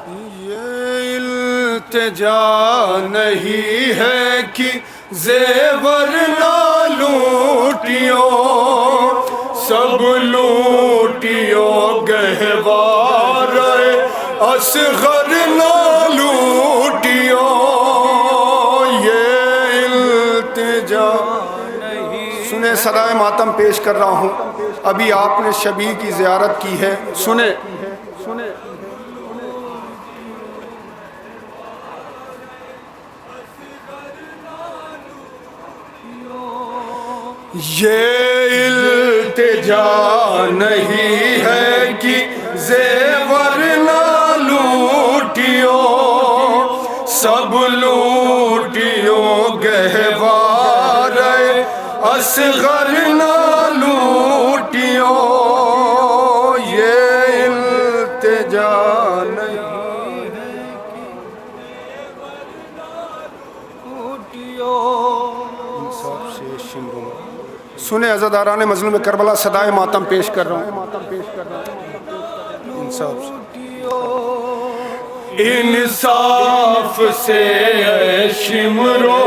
یہ التجا نہیں ہے کہ زیور نہ لوٹیو، سب لوٹیو گہوار اصغر نہ لوٹیو، یہ التجا نہیں۔ سنیں صدائے ماتم پیش کر رہا ہوں، ابھی آپ نے شبیہ کی زیارت کی ہے، سنیں یہ التجا نہیں ہے کہ زیور نہ لوٹیو، سب لوٹیو گہوار اصغر نہ لوٹیو، یہ التجا نہیں ہے کہ زیور نہ لوٹیو۔ انصاف سے شمروں سنیں عزاداران مظلوم کربلا، صدائے ماتم پیش کر رہا ہوں، انصاف سے انصاف سے شمرو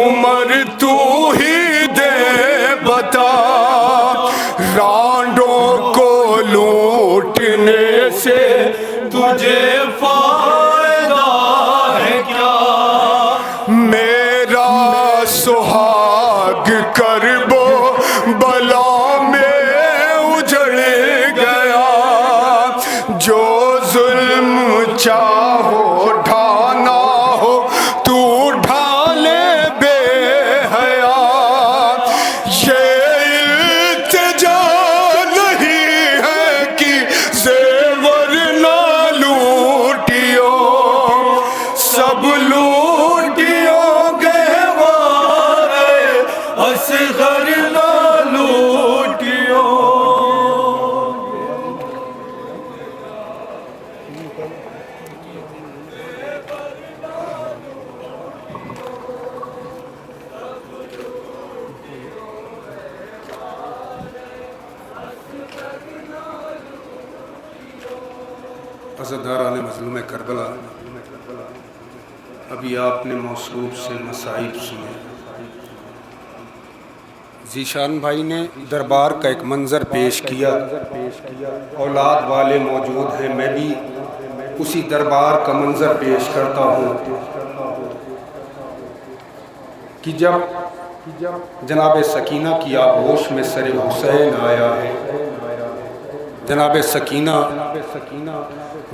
عمر تو ہی دے بتا، رانڈوں کو لوٹنے سے تجھے فائدہ ہے کیا، میرا سہاگ کربو بلا میں اجڑ گیا، جو ظلم چاہو ڈھانا ہو تو ڈھالے بے حیا، یہ التجا نہیں ہے کہ زیور نہ لوٹیو، سب لوٹیو گہوار اصغر نہ لوٹیو۔ عزاداران مظلوم کربلا، ابھی آپ نے موصوف سے مصائب سنے، ذیشان بھائی نے دربار کا ایک منظر پیش کیا، اولاد والے موجود ہیں، میں بھی اسی دربار کا منظر پیش کرتا ہوں کہ جب جناب سکینہ کی آغوش میں سر حسین آیا ہے، جناب سکینہ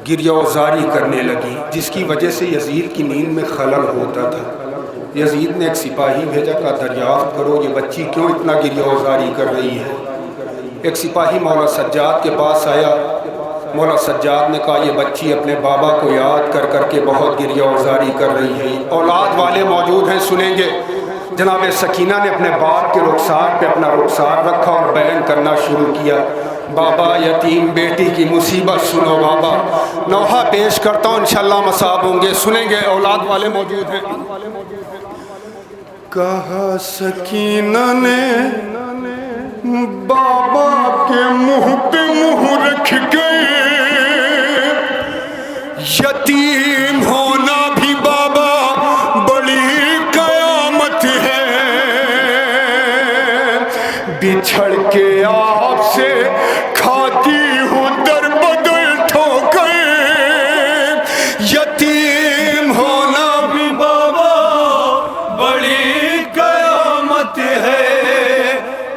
گریہ وزاری کرنے لگی، جس کی وجہ سے یزید کی نیند میں خلل ہوتا تھا۔ یزید نے ایک سپاہی بھیجا، کہا دریافت کرو یہ بچی کیوں اتنا گریہ وزاری کر رہی ہے۔ ایک سپاہی مولا سجاد کے پاس آیا، مولا سجاد نے کہا یہ بچی اپنے بابا کو یاد کر کر کے بہت گریہ وزاری کر رہی ہے۔ اولاد والے موجود ہیں، سنیں گے۔ جناب سکینہ نے اپنے باپ کے رخسار پہ اپنا رخسار رکھا اور بیان کرنا شروع کیا، بابا یتیم بیٹی کی مصیبت سنو بابا، نوحہ پیش کرتا ہوں، انشاءاللہ مصاب ہوں گے، سنیں گے۔ اولاد والے موجود ہیں۔ کہا سکینہ نے بابا کے منہ پہ منہ رکھ گئے، یتیم ہونا بھی بابا بڑی قیامت ہے، بچھڑ کے آپ سے کھاتی ہوں در بدر ٹھوکر، یتیم ہونا بھی بابا بڑی قیامت ہے۔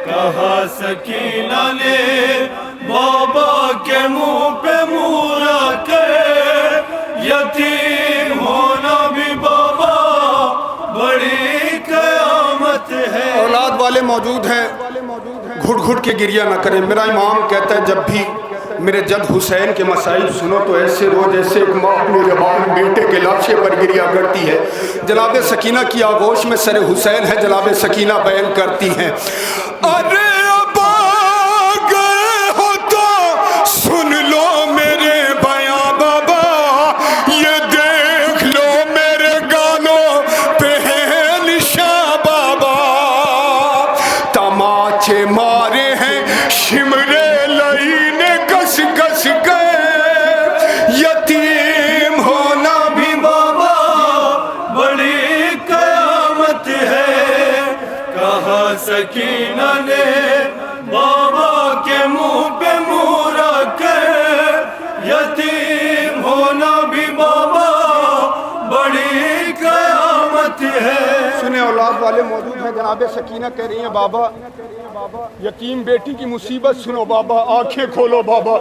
کہا سکینہ نے بابا کے منہ پہ منہ رکھ کر، یتیم ہونا بھی بابا بڑی قیامت ہے۔ اولاد والے موجود ہیں، گھٹ گھٹ کے گریہ نہ کریں۔ میرا امام کہتا ہے جب بھی میرے جد حسین کے مسائل سنو تو ایسے رو جیسے ایک ماں اپنے جوان بیٹے کے لاشے پر گریہ کرتی ہے۔ جناب سکینہ کی آغوش میں سر حسین ہے، جناب سکینہ بیان کرتی ہیں، ارے اب آ گئے ہو تو سن لو میرے بیاں بابا، یہ دیکھ لو میرے گانوں پہ ہے نشاں بابا، تماچے مارے ہیں شمرے لئی نے گس گس گئے، یتیم سکینہ نے بابا کے منہ پہ منہ رکھ کر یتیم ہونا بھی بابا بڑی قیامت ہے۔ سنیں اولاد والے موجود ہیں، جناب سکینہ کہہ رہی ہیں بابا یتیم بیٹی کی مصیبت سنو بابا، آنکھیں کھولو بابا۔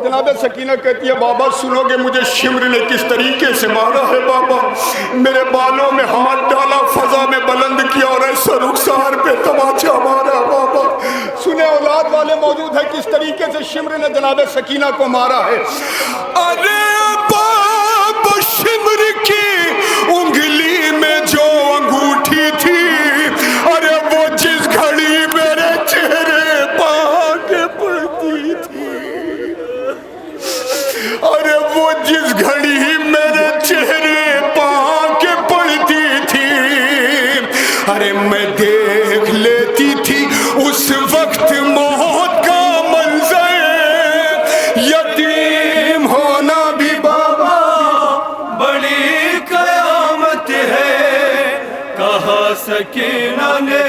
جناب سکینہ کہتی ہے بابا سنو گے مجھے شمر نے کس طریقے سے مارا ہے بابا، میرے بالوں میں ہاتھ ڈالا، فضا میں بلند کیا اور ایسا رخسار پہ تماچا مارا بابا۔ سنیں اولاد والے موجود ہیں کس طریقے سے شمر نے جناب سکینہ کو مارا ہے۔ ارے بابا شمر کی انگلی میں جو انگوٹھی تھی، ارے وہ جس گھڑی میرے چہرے پا کے پڑتی تھی، ارے وہ جس گھڑی میرے چہرے پا کے پڑتی تھی، ارے میں دیکھ لیتی تھی اس وقت موت کا منظر، یتیم ہونا بھی بابا بڑی قیامت ہے۔ کہا سکینہ نے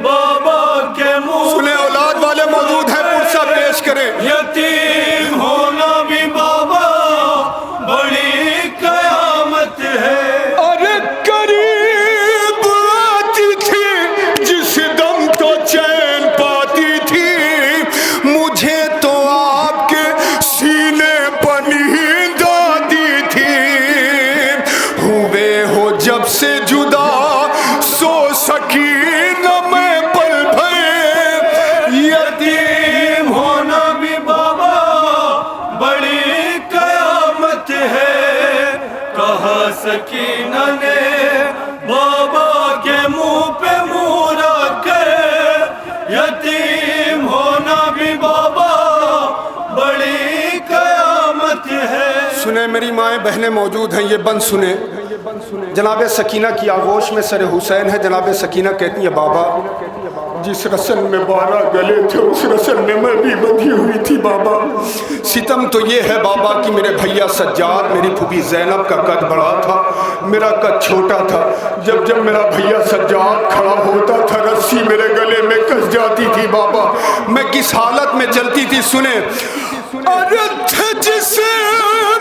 بابا کے منہ، سنیں اولاد والے موجود ہیں پرسہ پیش کریں، یتیم ہونا بھی بابا بڑی قیامت ہے۔ ارے قریب آتی تھی جس دم تو چین پاتی تھی، مجھے تو آپ کے سینے پر نیند آتی تھی، ہوئے ہو جب سے جدا سو سکینہ میں پل بھر، یتیم ہونا بھی بابا بڑی قیامت ہے۔ کہا سکینہ نے بابا کے منہ پہ منہ رکھ کر یتیم ہونا بھی بابا بڑی قیامت ہے۔ سنیں میری مائیں بہنیں موجود ہیں، یہ بند سنیں۔ جناب سکینہ کی آغوش میں سر حسین ہے۔ جناب سکینہ کہتی ہے بابا جس رسل میں 12 گلے تھے اس رسل میں میں بھی بندھی ہوئی تھی بابا۔ ستم تو یہ ہے بابا کہ میرے بھیا سجاد، میری پھوپھی زینب کا قد بڑا تھا، میرا قد چھوٹا تھا۔ جب جب میرا بھیا سجاد کھڑا ہوتا تھا رسی میرے گلے میں کس جاتی تھی بابا، میں کس حالت میں چلتی تھی سنیں۔ عورت جس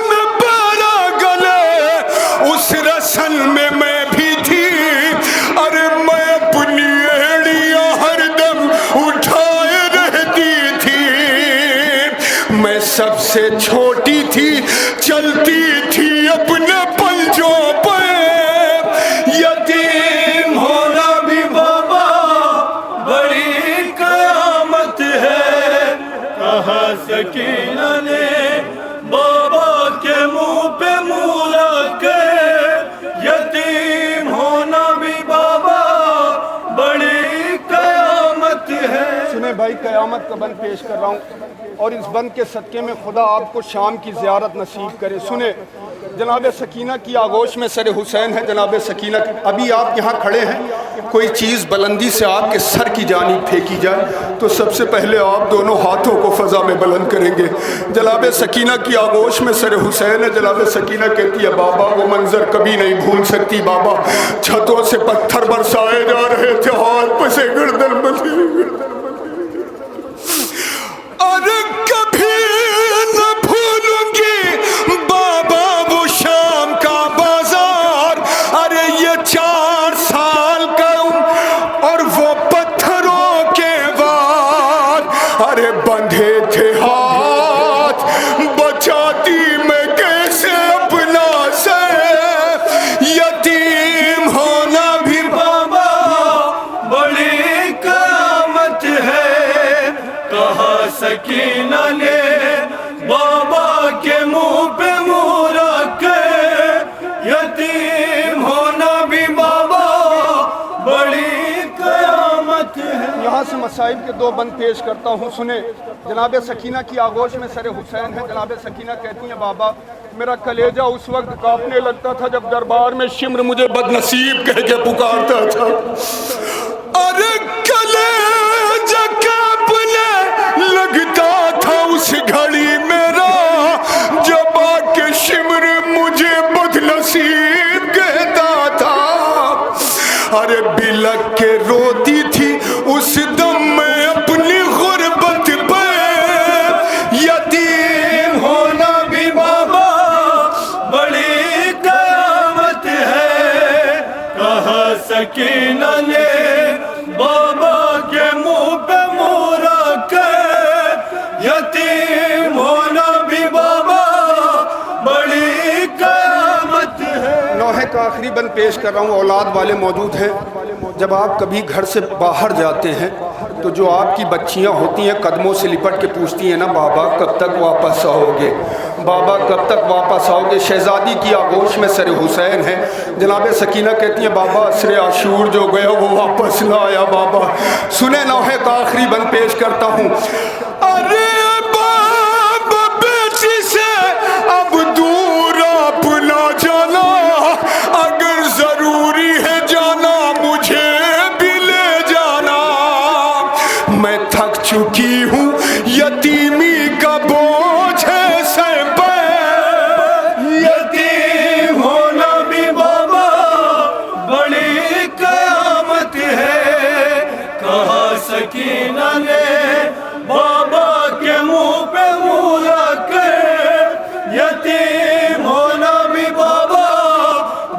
میں 12 گلے اس رسل میں میں بھی تھی، ارے میں اپنی ایڑیاں ہر دم اٹھائے رہتی تھی، میں سب سے چھوٹی تھی چلتی تھی اپنے پنجوں پہ، یتیم ہونا بھی بابا بڑی قیامت ہے۔ کہا سکینہ نے بابا کے منہ پہ منہ رکھ کے یتیم ہونا بھی بابا بڑی قیامت ہے۔ سنیں بھائی قیامت کا بند پیش کر رہا ہوں اور اس بند کے صدقے میں خدا آپ کو شام کی زیارت نصیب کرے۔ سنیں جناب سکینہ کی آغوش میں سر حسین ہے۔ جناب سکینہ ابھی آپ یہاں کھڑے ہیں، کوئی چیز بلندی سے آپ کے سر کی جانب پھینکی جائے تو سب سے پہلے آپ دونوں ہاتھوں کو فضا میں بلند کریں گے۔ جناب سکینہ کی آغوش میں سر حسین ہے۔ جناب سکینہ کہتی ہے بابا وہ منظر کبھی نہیں بھول سکتی بابا، چھتوں سے پتھر برسائے جا رہے تھے، ہاتھ پہ سے گردن بندھی، اور کبھی نہ بھولوں گی بابا وہ شام کا بازار، ارے یہ 4 سال کا اور وہ پتھروں کے وار، ارے بندھے تھے ہاتھ بچاتی میں کیسے اپنا سر، یتیم ہونا بھی بابا بڑی قیامت ہے۔ کہا سکینہ نے بابا کے منہ پہ منہ رکھ کے یتیم ہونا بھی بابا بڑی قیامت ہے۔ یہاں سے مصائب کے 2 بند پیش کرتا ہوں، سنیں جناب سکینہ کی آغوش میں سر حسین ہے۔ جناب سکینہ کہتی ہیں بابا میرا کلیجہ اس وقت کانپنے لگتا تھا جب دربار میں شمر مجھے بد نصیب کہہ کے پکارتا تھا، ارے کلیجہ کانپنے لگتا تھا اس گھڑی میرا جب آ کے شمر مجھے بد نصیب کہتا تھا، ارے بلک کے روتی تھی سکینہ نے بابا کے منہ پہ منہ رکھ کے یتیم ہونا بھی بابا بڑی قیامت ہے۔ نوحے کا آخری بند پیش کر رہا ہوں، اولاد والے موجود ہیں۔ جب آپ کبھی گھر سے باہر جاتے ہیں تو جو آپ کی بچیاں ہوتی ہیں قدموں سے لپٹ کے پوچھتی ہیں نا، بابا کب تک واپس آؤ گے، بابا کب تک واپس آؤ گے۔ شہزادی کی آغوش میں سر حسین ہے۔ جناب سکینہ کہتی ہیں بابا عصر عاشور جو گیا وہ واپس نہ آیا بابا۔ سنیں نوحے کا آخری بند پیش کرتا ہوں۔ ارے باپ بیٹی سے اب دور آپ نہ جانا، اگر ضروری ہے جانا مجھے بھی لے جانا، میں تھک چکی ہوں یتیمی کا بوجھ ہے سر پہ، یتیم ہونا بھی بابا بڑی قیامت ہے۔ کہا سکینہ نے بابا کے منہ پہ منہ رکھ کے یتیم ہونا بھی بابا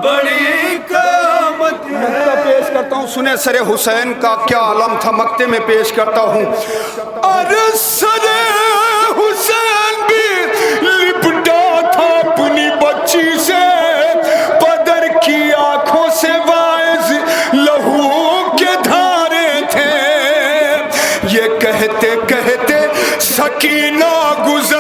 بڑی قیامت ہے۔ مکتہ پیش کرتا ہوں، سنیں سر حسین کا کیا عالم تھا، مکتے میں پیش کرتا ہوں۔ ارے سر حسین بھی لپٹا تھا اپنی بچی سے، بدر کی آنکھوں سے وائز لہو کے دھارے تھے، یہ کہتے کہتے سکینہ گزر